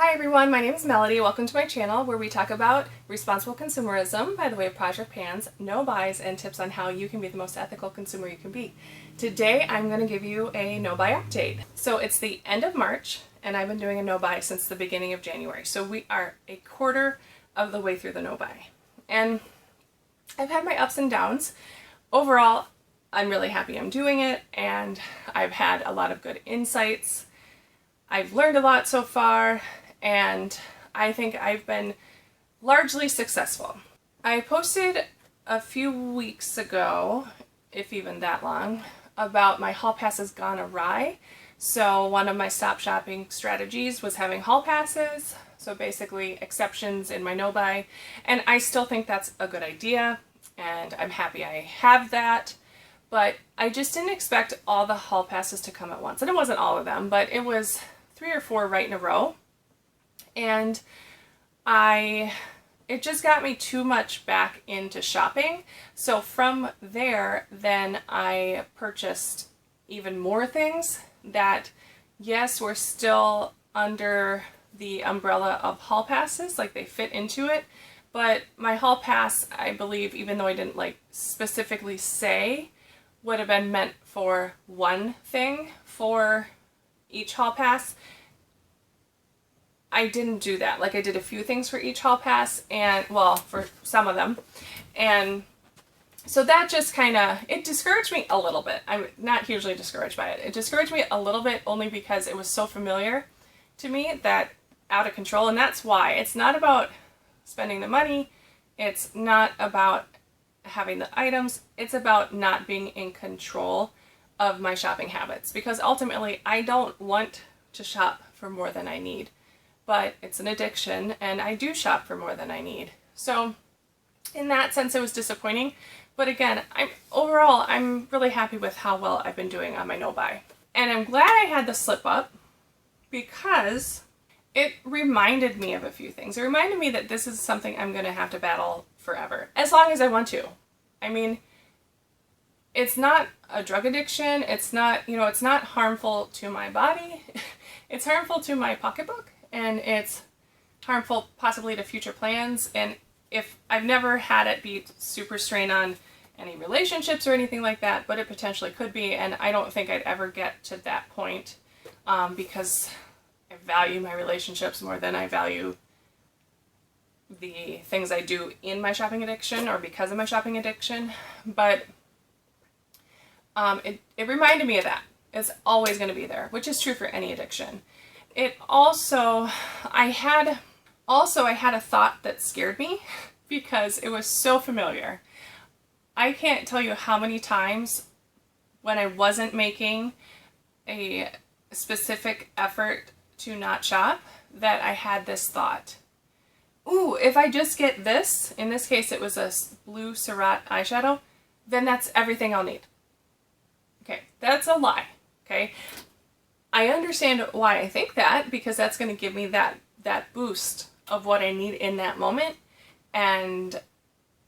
Hi everyone, my name is Melody. Welcome to my channel where we talk about responsible consumerism by the way of Project Pans, no buys, and tips on how you can be the most ethical consumer you can be. Today I'm going to give you a no buy update. So it's the end of March and I've been doing a no buy since the beginning of January. So we are a quarter of the way through the no buy. And I've had my ups and downs. Overall, I'm really happy I'm doing it and I've had a lot of good insights. I've learned a lot so far, and I think I've been largely successful. I posted a few weeks ago, if even that long, about my hall passes gone awry. So one of my stop shopping strategies was having hall passes, so basically exceptions in my no buy, and I still think that's a good idea, and I'm happy I have that. But I just didn't expect all the hall passes to come at once. And it wasn't all of them, but it was 3 or 4 right in a row. And it just got me too much back into shopping. So from there, then I purchased even more things that, yes, were still under the umbrella of hall passes, like they fit into it. But my hall pass, I believe, even though I didn't like specifically say, would have been meant for one thing for each hall pass. I didn't do that. Like I did a few things for each hall pass, and well, for some of them. And so that just kind of, it discouraged me a little bit. I'm not hugely discouraged by it. It discouraged me a little bit only because it was so familiar to me that out of control. And that's why it's not about spending the money. It's not about having the items. It's about not being in control of my shopping habits, because ultimately I don't want to shop for more than I need, but it's an addiction and I do shop for more than I need. So in that sense it was disappointing, but again, overall I'm really happy with how well I've been doing on my no buy. And I'm glad I had the slip up because it reminded me of a few things. It reminded me that this is something I'm going to have to battle forever, as long as I want to. I mean, it's not a drug addiction. It's not, it's not harmful to my body. It's harmful to my pocketbook, and it's harmful possibly to future plans. And if I've never had it be super strain on any relationships or anything like that, but it potentially could be, and I don't think I'd ever get to that point because I value my relationships more than I value the things I do in my shopping addiction or because of my shopping addiction. But it reminded me of that. It's always going to be there, which is true for any addiction. I had a thought that scared me because it was so familiar. I can't tell you how many times when I wasn't making a specific effort to not shop that I had this thought. Ooh, if I just get this, in this case it was a blue Surratt eyeshadow, then that's everything I'll need. Okay, that's a lie, okay? I understand why I think that, because that's going to give me that boost of what I need in that moment, and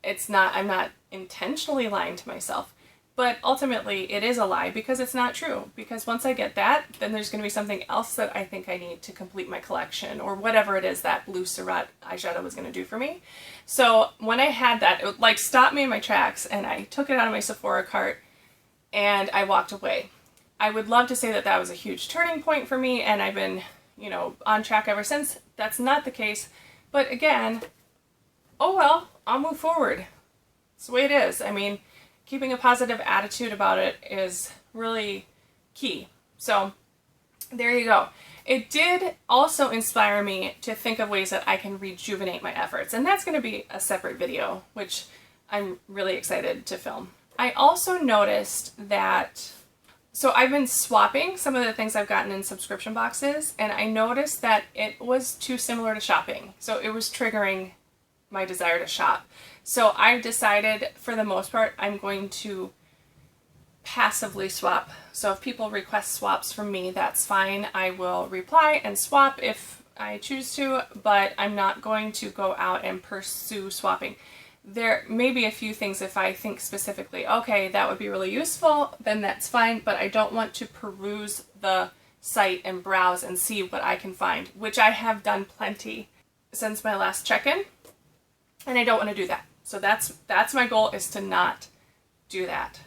I'm not intentionally lying to myself. But ultimately, it is a lie because it's not true. Because once I get that, then there's going to be something else that I think I need to complete my collection, or whatever it is that blue Surratt eyeshadow was going to do for me. So when I had that, it like stopped me in my tracks, and I took it out of my Sephora cart, and I walked away. I would love to say that that was a huge turning point for me, and I've been, on track ever since. That's not the case. But again, oh well, I'll move forward. It's the way it is. I mean, keeping a positive attitude about it is really key. So there you go. It did also inspire me to think of ways that I can rejuvenate my efforts. And that's going to be a separate video, which I'm really excited to film. I also noticed that, so I've been swapping some of the things I've gotten in subscription boxes, and I noticed that it was too similar to shopping. So it was triggering my desire to shop. So I decided, for the most part, I'm going to passively swap. So if people request swaps from me, that's fine. I will reply and swap if I choose to, but I'm not going to go out and pursue swapping. There may be a few things if I think specifically, okay, that would be really useful, then that's fine, but I don't want to peruse the site and browse and see what I can find, which I have done plenty since my last check-in, and I don't want to do that. So that's my goal, is to not do that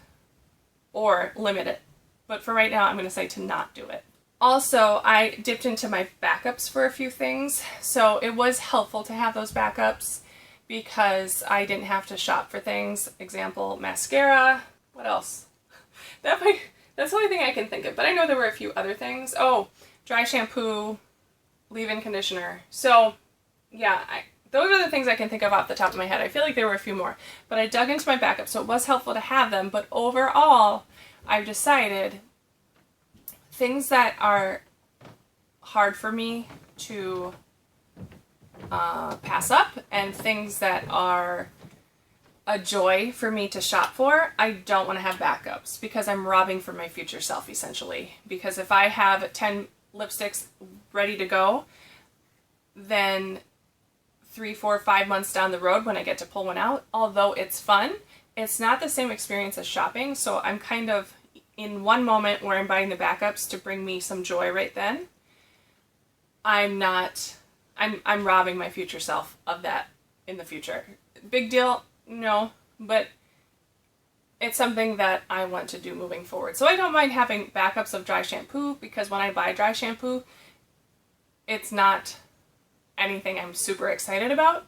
or limit it. But for right now, I'm going to say to not do it. Also, I dipped into my backups for a few things, so it was helpful to have those backups because I didn't have to shop for things. Example, mascara. What else? That's the only thing I can think of, but I know there were a few other things. Oh, dry shampoo, leave-in conditioner. So, yeah, those are the things I can think of off the top of my head. I feel like there were a few more, but I dug into my backup, so it was helpful to have them. But overall, I've decided things that are hard for me to pass up and things that are a joy for me to shop for, I don't want to have backups because I'm robbing from my future self, essentially. Because if I have 10 lipsticks ready to go, then 3, 4, 5 months down the road when I get to pull one out, although it's fun, it's not the same experience as shopping. So I'm kind of in one moment where I'm buying the backups to bring me some joy right then. I'm robbing my future self of that in the future. Big deal? No, but it's something that I want to do moving forward. So I don't mind having backups of dry shampoo, because when I buy dry shampoo, it's not anything I'm super excited about.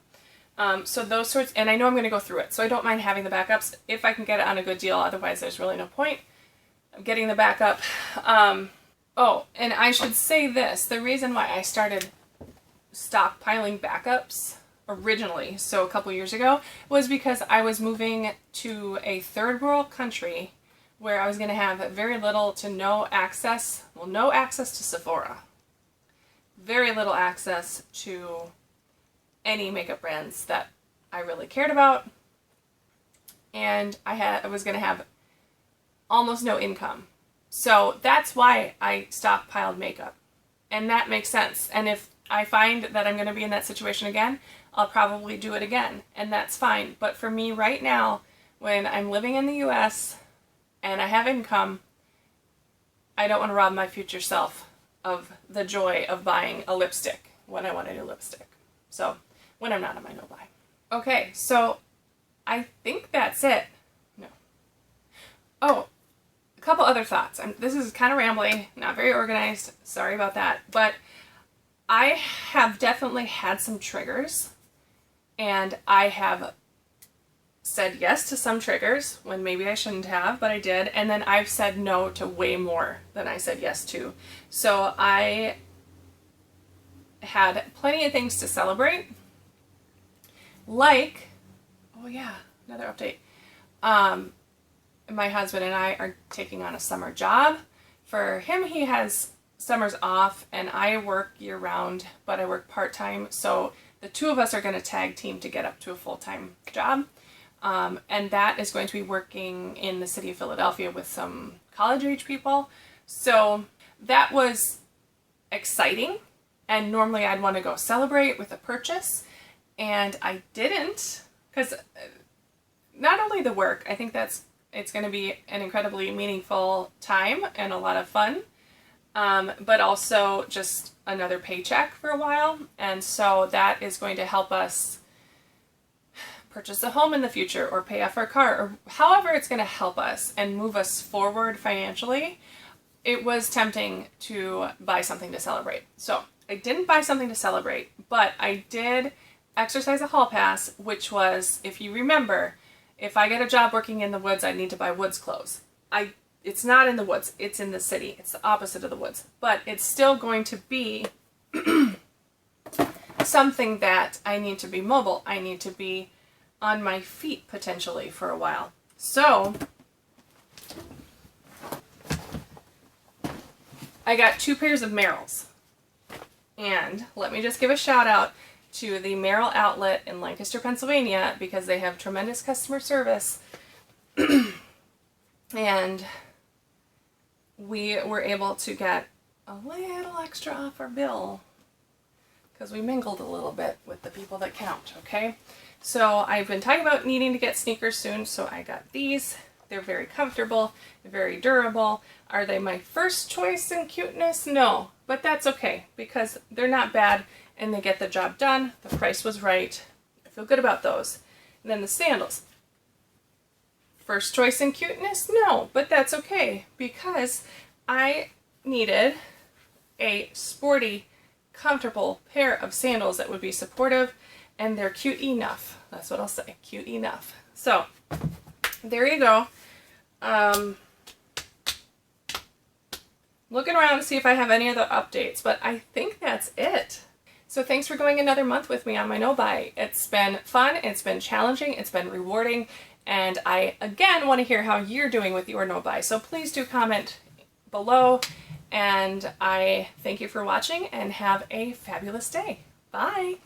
So those sorts, and I know I'm going to go through it, so I don't mind having the backups if I can get it on a good deal. Otherwise, there's really no point of getting the backup. Oh, and I should say this. The reason why I started stockpiling backups originally, so a couple years ago, was because I was moving to a third world country where I was going to have very little to no access, well, no access to Sephora. Very little access to any makeup brands that I really cared about. And I was going to have almost no income. So that's why I stockpiled makeup. And that makes sense. And if I find that I'm going to be in that situation again, I'll probably do it again. And that's fine. But for me right now, when I'm living in the US and I have income, I don't want to rob my future self of the joy of buying a lipstick when I want a new lipstick. So when I'm not on my no buy. Okay, so I think that's it. No. Oh, a couple other thoughts. This is kind of rambly, not very organized. Sorry about that. But I have definitely had some triggers, and I have said yes to some triggers when maybe I shouldn't have, but I did. And then I've said no to way more than I said yes to. So I had plenty of things to celebrate. Like, oh yeah, another update. My husband and I are taking on a summer job. For him, he has summers off, and I work year round, but I work part-time. So the two of us are going to tag team to get up to a full-time job. And that is going to be working in the city of Philadelphia with some college-age people. So that was exciting, and normally I'd want to go celebrate with a purchase, and I didn't, because not only the work, I think it's going to be an incredibly meaningful time and a lot of fun, but also just another paycheck for a while, and so that is going to help us purchase a home in the future or pay off our car, or however it's going to help us and move us forward financially. It was tempting to buy something to celebrate. So I didn't buy something to celebrate, but I did exercise a hall pass, which was, if you remember, if I get a job working in the woods, I need to buy woods clothes. It's not in the woods, it's in the city. It's the opposite of the woods, but it's still going to be something that I need to be mobile. I need to be on my feet potentially for a while. So I got 2 pairs of Merrells. And let me just give a shout out to the Merrell outlet in Lancaster, Pennsylvania, because they have tremendous customer service. And we were able to get a little extra off our bill because we mingled a little bit with the people that count, okay? So I've been talking about needing to get sneakers soon, so I got these. They're very comfortable, very durable. Are they my first choice in cuteness? No, but that's okay because they're not bad and they get the job done. The price was right. I feel good about those. And then the sandals. First choice in cuteness? No, but that's okay because I needed a sporty, comfortable pair of sandals that would be supportive, and they're cute enough. That's what I'll say, cute enough. So there you go. Looking around to see if I have any other updates, but I think that's it. So thanks for going another month with me on my no-buy. It's been fun, it's been challenging, it's been rewarding, and I again want to hear how you're doing with your no-buy. So please do comment below, and I thank you for watching and have a fabulous day. Bye!